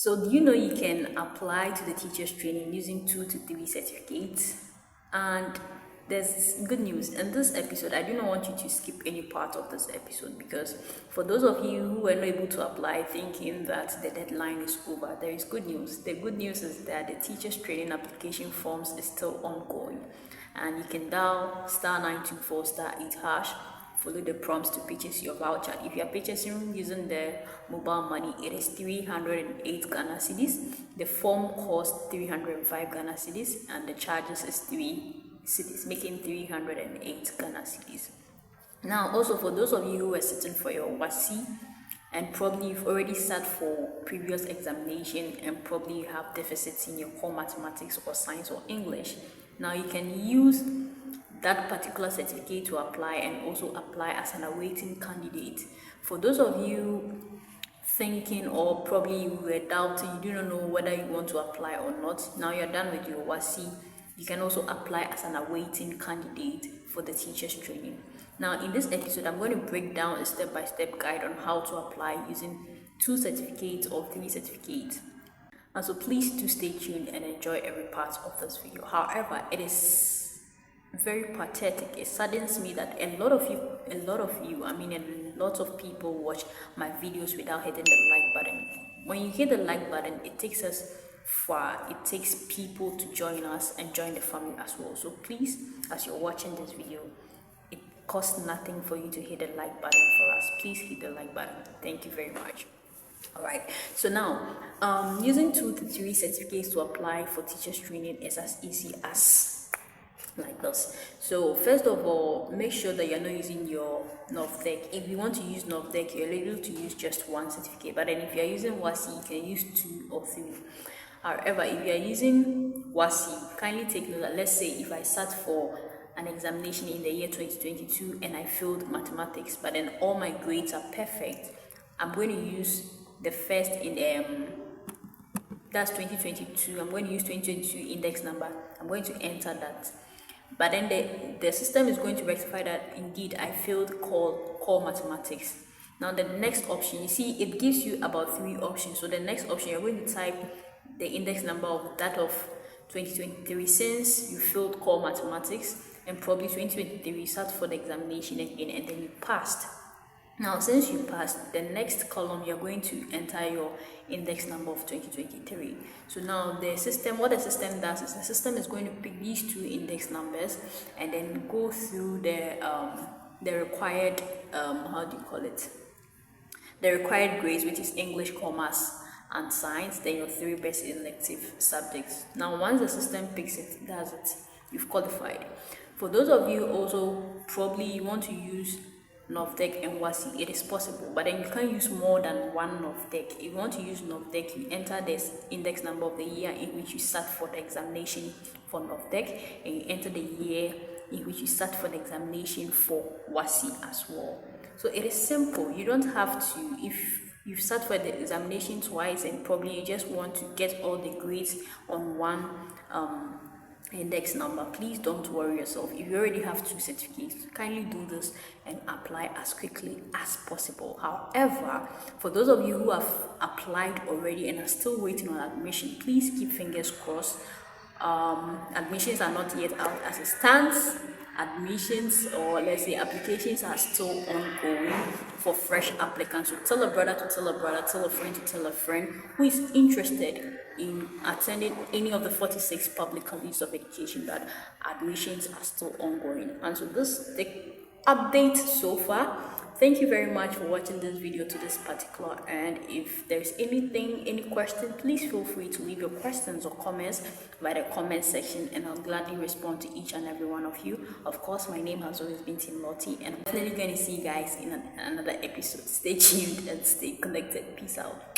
So do you know you can apply to the teachers training using 2 to 3 certificates? And there's good news in this episode. I do not want you to skip any part of this episode, because for those of you who were not able to apply thinking that the deadline is over, there is good news. The good news is that the teachers training application forms is still ongoing, and you can dial *924 *8#, follow the prompts to purchase your voucher. If you are purchasing using the mobile money, it is 308 Ghana cedis. The form costs 305 Ghana cedis, and the charges is 3 cedis, making 308 Ghana cedis. Now, also for those of you who are sitting for your WASI, and probably you've already sat for previous examination, and probably you have deficits in your core mathematics or science or English, now you can use that particular certificate to apply, and also apply as an awaiting candidate. For those of you thinking, or probably you were doubting, you do not know whether you want to apply or not, now you're done with your WASI, you can also apply as an awaiting candidate for the teachers training. Now in this episode, I'm going to break down a step-by-step guide on how to apply using 2 certificates or 3 certificates. And so please do stay tuned and enjoy every part of this video. However, it is very pathetic. It saddens me that a lot of people watch my videos without hitting the like button. When you hit the like button, it takes us far. It takes people to join us and join the family as well. So please, as you're watching this video, it costs nothing for you to hit the like button for us. Please hit the like button. Thank you very much. Alright, so now using 2 to 3 certificates to apply for teachers training is as easy as like this. So first of all, make sure that you're not using your NOVDEC. If you want to use NOVDEC, you're able to use just 1 certificate, but then if you're using WASI, you can use 2 or 3. However, if you're using WASI, kindly take note that, let's say if I sat for an examination in the year 2022 and I failed mathematics, but then all my grades are perfect, I'm going to use the first in that's 2022. I'm going to use 2022 index number. I'm going to enter that. But then the system is going to rectify that indeed I failed core mathematics. Now the next option, you see, it gives you about 3 options. So the next option, you're going to type the index number of that of 2023, since you failed core mathematics, and probably 2023 you sat for the examination again and then you passed. Now since you passed, the next column you're going to enter your index number of 2023. So now the system, what the system does is the system is going to pick these 2 index numbers and then go through the required the required grades, which is English, commerce and science, then your 3 best elective subjects. Now once the system picks it, that's it, you've qualified. For those of you also probably you want to use NOVDEC and WASI, it is possible, but then you can't use more than 1 NOVDEC. If you want to use NOVDEC, you enter this index number of the year in which you sat for the examination for NOVDEC, and you enter the year in which you sat for the examination for WASI as well. So it is simple. You don't have to, if you've sat for the examination twice and probably you just want to get all the grades on 1 index number, please don't worry yourself. If you already have 2 certificates, kindly do this and apply as quickly as possible. However, for those of you who have applied already and are still waiting on admission, please keep fingers crossed. Admissions are not yet out as it stands. Admissions, or let's say applications, are still ongoing for fresh applicants. So tell a brother to tell a brother, tell a friend to tell a friend who is interested in attending any of the 46 public colleges of education that admissions are still ongoing. And so this is the update so far. Thank you very much for watching this video to this particular end. If there's any question, please feel free to leave your questions or comments by the comment section, and I'll gladly respond to each and every one of you. Of course, my name has always been Lorty, and I'm definitely going to see you guys in another episode. Stay tuned and stay connected. Peace out.